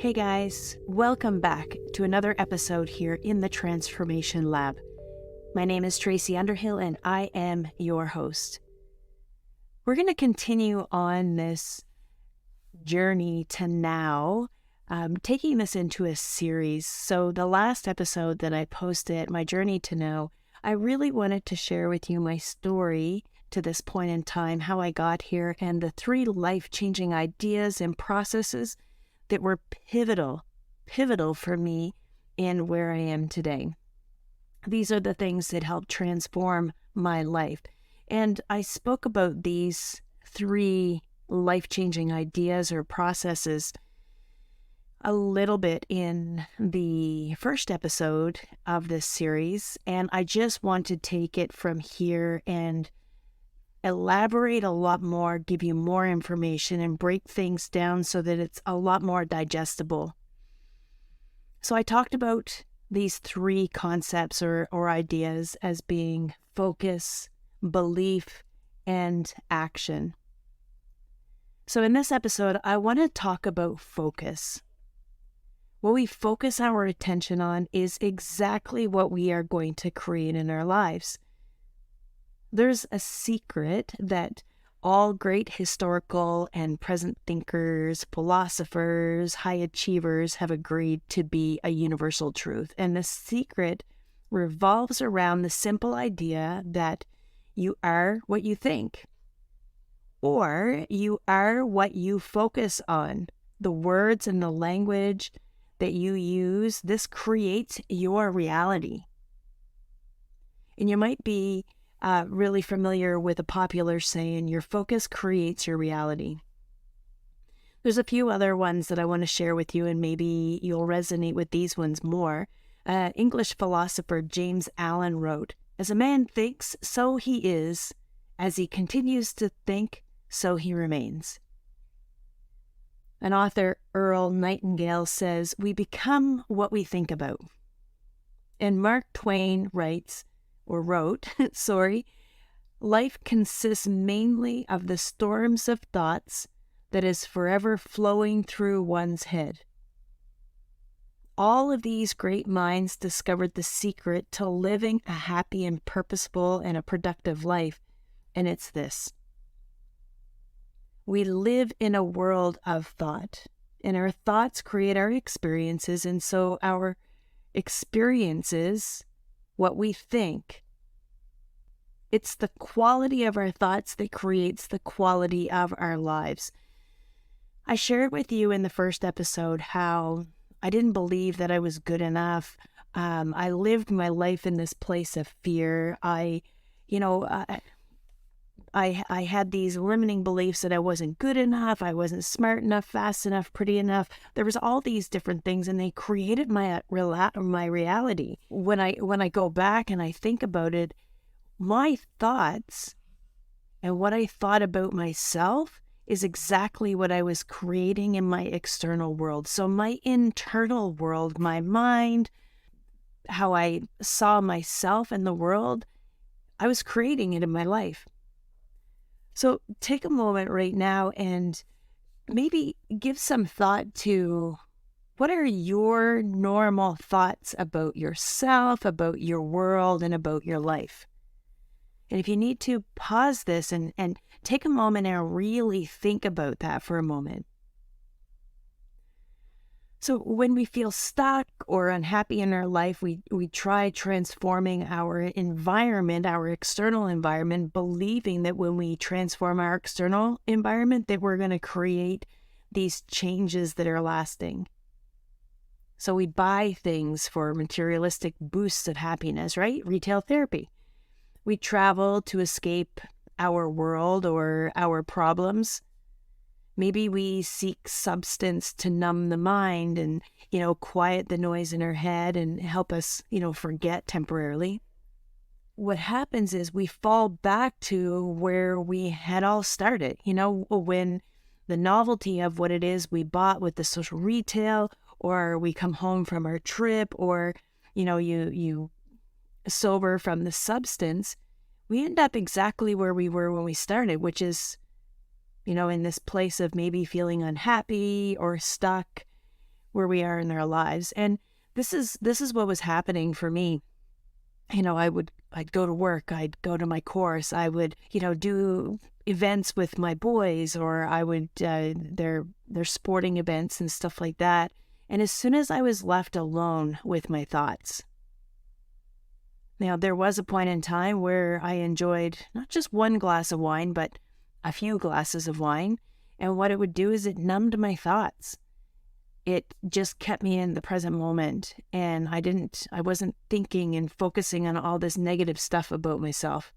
Hey guys, welcome back to another episode here in the Transformation Lab. My name is Tracy Underhill and I am your host. We're going to continue on this journey to now, taking this into a series. So the last episode that I posted, My Journey to Now, I really wanted to share with you my story to this point in time, how I got here, and the 3 life-changing ideas and processes that were pivotal for me in where I am today. These are the things that helped transform my life. And I spoke about these 3 life-changing ideas or processes a little bit in the first episode of this series. And I just want to take it from here and elaborate a lot more, give you more information, and break things down so that it's a lot more digestible. So I talked about these 3 concepts or ideas as being focus, belief, and action. So in this episode, I want to talk about focus. What we focus our attention on is exactly what we are going to create in our lives. There's a secret that all great historical and present thinkers, philosophers, high achievers have agreed to be a universal truth. And the secret revolves around the simple idea that you are what you think, or you are what you focus on. The words and the language that you use, this creates your reality. And you might be really familiar with a popular saying, your focus creates your reality. There's a few other ones that I want to share with you, and maybe you'll resonate with these ones more. English philosopher James Allen wrote, "As a man thinks, so he is. As he continues to think, so he remains." An author, Earl Nightingale, says, "We become what we think about." And Mark Twain wrote, "Life consists mainly of the storms of thoughts that is forever flowing through one's head." All of these great minds discovered the secret to living a happy and purposeful and a productive life, and it's this. We live in a world of thought, and our thoughts create our experiences, and so our experiences, what we think, it's the quality of our thoughts that creates the quality of our lives. I shared with you in the first episode how I didn't believe that I was good enough. I lived my life in this place of fear. I had these limiting beliefs that I wasn't good enough, I wasn't smart enough, fast enough, pretty enough. There was all these different things, and they created my reality. When I go back and I think about it, my thoughts and what I thought about myself is exactly what I was creating in my external world. So my internal world, my mind, how I saw myself and the world, I was creating it in my life. So take a moment right now and maybe give some thought to what are your normal thoughts about yourself, about your world, and about your life. And if you need to, pause this and take a moment and really think about that for a moment. So when we feel stuck or unhappy in our life, we try transforming our environment, our external environment, believing that when we transform our external environment, that we're going to create these changes that are lasting. So we buy things for materialistic boosts of happiness, right? Retail therapy. We travel to escape our world or our problems. Maybe we seek substance to numb the mind and, quiet the noise in our head and help us, forget temporarily. What happens is we fall back to where we had all started, when the novelty of what it is we bought with the social retail, or we come home from our trip, or, you sober from the substance, we end up exactly where we were when we started, which is, in this place of maybe feeling unhappy or stuck. where we are in our lives. And this is what was happening for me. I'd go to work, I'd go to my course, I would, do events with my boys, or I would, their sporting events and stuff like that. And as soon as I was left alone with my thoughts, now there was a point in time where I enjoyed not just one glass of wine, but a few glasses of wine. And what it would do is it numbed my thoughts. It just kept me in the present moment, and I wasn't thinking and focusing on all this negative stuff about myself.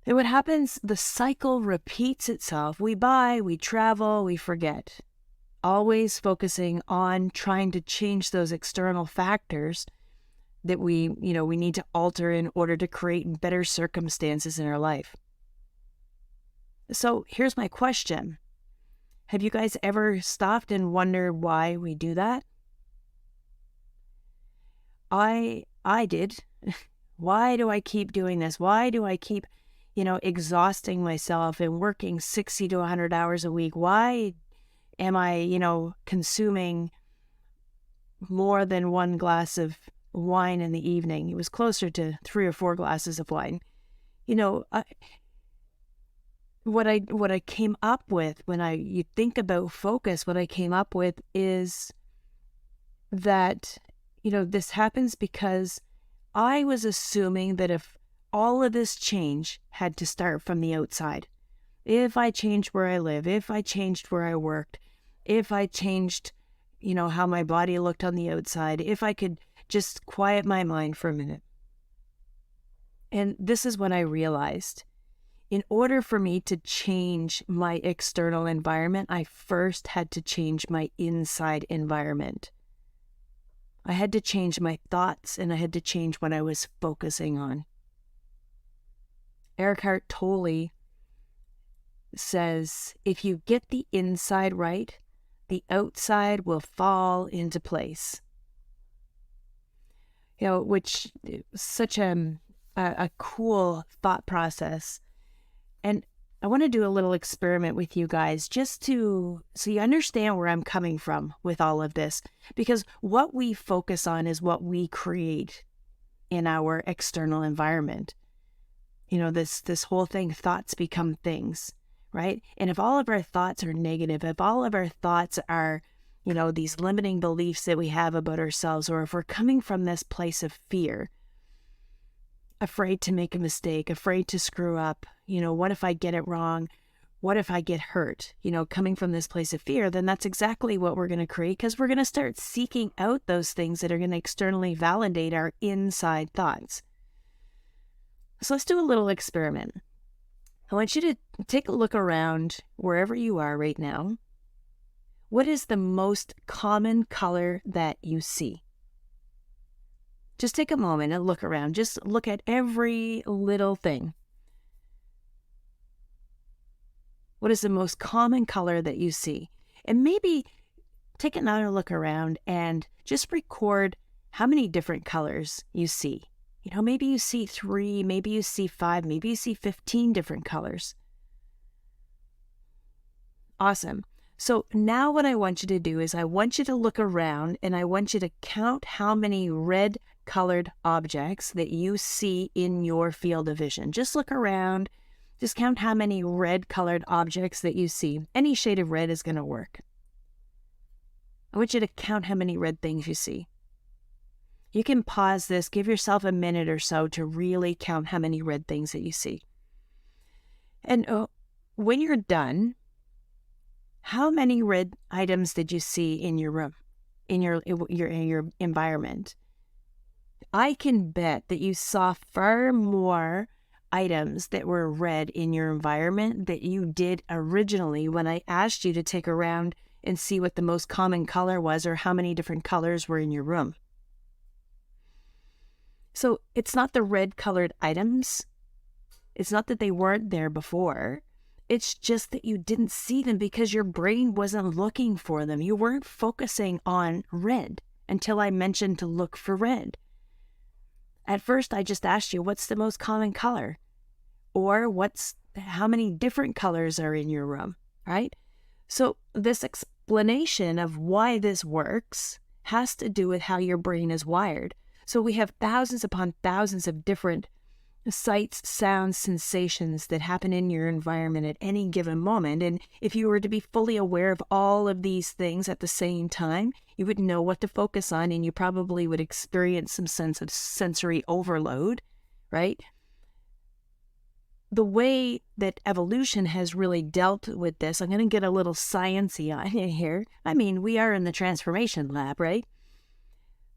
And what happens, the cycle repeats itself. We buy, we travel, we forget. Always focusing on trying to change those external factors that we need to alter in order to create better circumstances in our life. So here's my question. Have you guys ever stopped and wondered why we do that? I did. Why do I keep doing this? Why do I keep, exhausting myself and working 60 to 100 hours a week? Why am I, consuming more than one glass of wine in the evening? It was closer to 3 or 4 glasses of wine. What I came up with when you think about focus, what I came up with is that, this happens because I was assuming that if all of this change had to start from the outside, if I changed where I live, if I changed where I worked, if I changed, how my body looked on the outside, if I could just quiet my mind for a minute. And this is when I realized, in order for me to change my external environment, I first had to change my inside environment. I had to change my thoughts, and I had to change what I was focusing on. Eckhart Tolle says, if you get the inside right, the outside will fall into place. Which is such a cool thought process. And I want to do a little experiment with you guys so you understand where I'm coming from with all of this. Because what we focus on is what we create in our external environment. This whole thing, thoughts become things, right? And if all of our thoughts are negative, if all of our thoughts are, these limiting beliefs that we have about ourselves, or if we're coming from this place of fear, afraid to make a mistake, afraid to screw up, what if I get it wrong? What if I get hurt? Coming from this place of fear, then that's exactly what we're going to create, because we're going to start seeking out those things that are going to externally validate our inside thoughts. So let's do a little experiment. I want you to take a look around wherever you are right now. What is the most common color that you see? Just take a moment and look around. Just look at every little thing. What is the most common color that you see? And maybe take another look around and just record how many different colors you see. Maybe you see 3, maybe you see 5, maybe you see 15 different colors. Awesome. So now what I want you to do is I want you to look around, and I want you to count how many red colored objects that you see in your field of vision. Just look around. Just count how many red colored objects that you see. Any shade of red is going to work. I want you to count how many red things you see. You can pause this, give yourself a minute or so to really count how many red things that you see. And when you're done, how many red items did you see in your room, in your environment? I can bet that you saw far more items that were red in your environment that you did originally when I asked you to take a round and see what the most common color was, or how many different colors were in your room. So it's not the red colored items. It's not that they weren't there before. It's just that you didn't see them because your brain wasn't looking for them. You weren't focusing on red until I mentioned to look for red. At first, I just asked you, what's the most common color? Or how many different colors are in your room, right? So this explanation of why this works has to do with how your brain is wired. So we have thousands upon thousands of different sights, sounds, sensations that happen in your environment at any given moment. And if you were to be fully aware of all of these things at the same time, you would know what to focus on, and you probably would experience some sense of sensory overload, right? The way that evolution has really dealt with this, I'm going to get a little science-y on you here. I mean, we are in the transformation lab, right?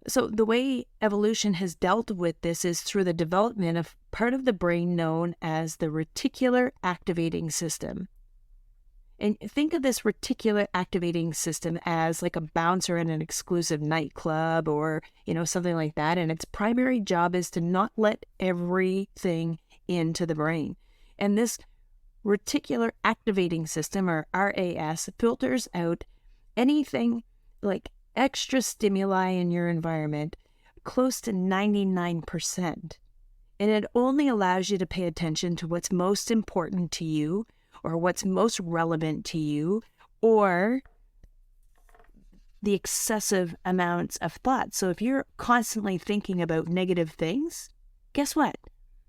So the way evolution has dealt with this is through the development of part of the brain known as the reticular activating system. And think of this reticular activating system as like a bouncer in an exclusive nightclub or, something like that. And its primary job is to not let everything into the brain. And this reticular activating system, or RAS, filters out anything like extra stimuli in your environment close to 99%. And it only allows you to pay attention to what's most important to you, or what's most relevant to you, or the excessive amounts of thought. So if you're constantly thinking about negative things, guess what?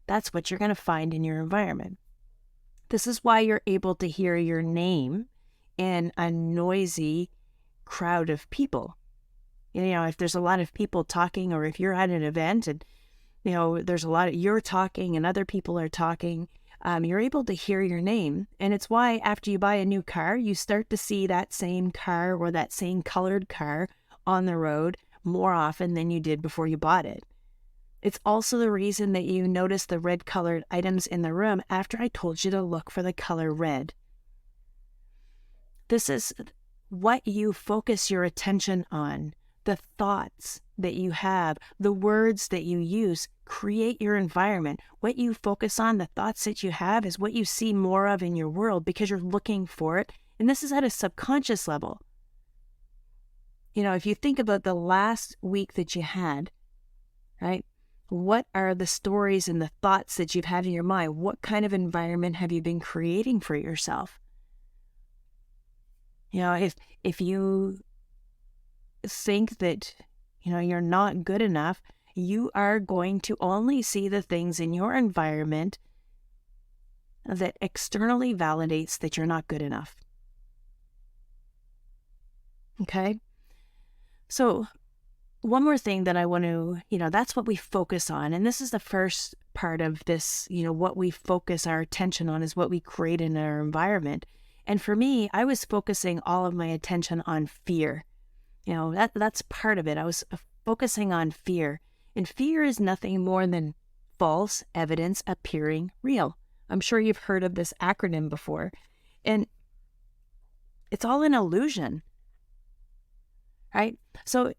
That's what you're going to find in your environment. This is why you're able to hear your name in a noisy crowd of people. If there's a lot of people talking, or if you're at an event and, there's a lot of you're talking and other people are talking, you're able to hear your name. And it's why after you buy a new car, you start to see that same car or that same colored car on the road more often than you did before you bought it. It's also the reason that you notice the red colored items in the room after I told you to look for the color red. This is what you focus your attention on. The thoughts that you have, the words that you use create your environment. What you focus on, the thoughts that you have, is what you see more of in your world because you're looking for it. And this is at a subconscious level. If you think about the last week that you had, right? What are the stories and the thoughts that you've had in your mind? What kind of environment have you been creating for yourself? If you think that, you're not good enough, you are going to only see the things in your environment that externally validates that you're not good enough. Okay? So one more thing that I want to, that's what we focus on. And this is the first part of this, what we focus our attention on is what we create in our environment. And for me, I was focusing all of my attention on fear. That's part of it. I was focusing on fear. And fear is nothing more than false evidence appearing real. I'm sure you've heard of this acronym before. And it's all an illusion, right? So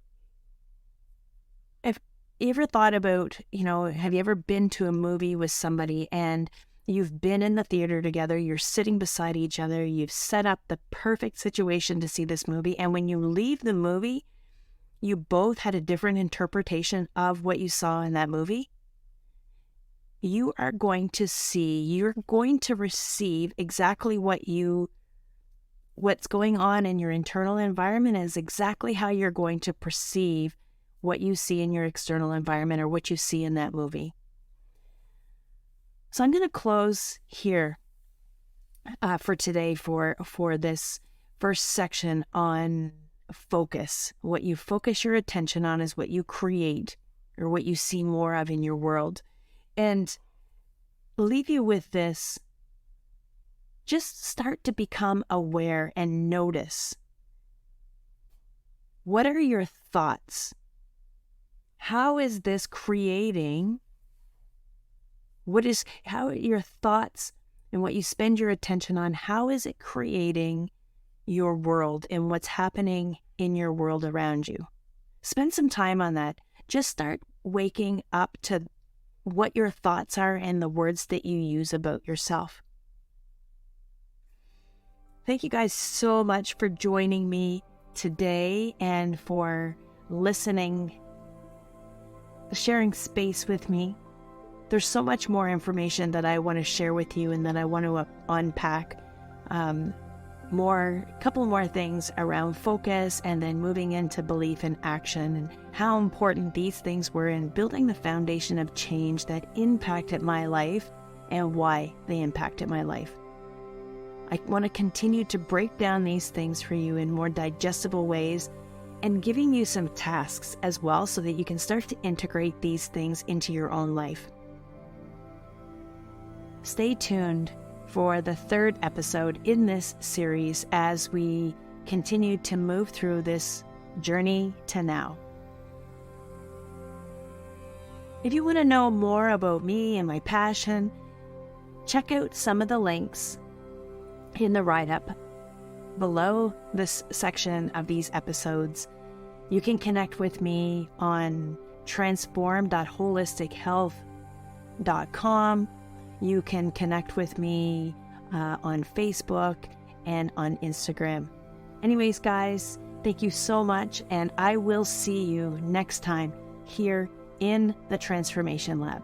if you ever thought about, have you ever been to a movie with somebody and you've been in the theater together, you're sitting beside each other, you've set up the perfect situation to see this movie, and when you leave the movie, you both had a different interpretation of what you saw in that movie? You're going to receive exactly what's going on in your internal environment is exactly how you're going to perceive what you see in your external environment or what you see in that movie. So I'm going to close here for today for this first section on focus. What you focus your attention on is what you create or what you see more of in your world. And leave you with this. Just start to become aware and notice. What are your thoughts? How is this creating? How are your thoughts and what you spend your attention on, how is it creating your world and what's happening in your world around you? Spend some time on that. Just start waking up to what your thoughts are and the words that you use about yourself. Thank you guys so much for joining me today and for listening, sharing space with me. There's so much more information that I want to share with you and that I want to unpack. couple more things around focus and then moving into belief and action and how important these things were in building the foundation of change that impacted my life and why they impacted my life. I want to continue to break down these things for you in more digestible ways and giving you some tasks as well so that you can start to integrate these things into your own life. Stay tuned for the third episode in this series as we continue to move through this journey to now. If you want to know more about me and my passion, check out some of the links in the write-up below this section of these episodes. You can connect with me on transform.holistichealth.com. You can connect with me on Facebook and on Instagram. Anyways, guys, thank you so much, and I will see you next time here in the Transformation Lab.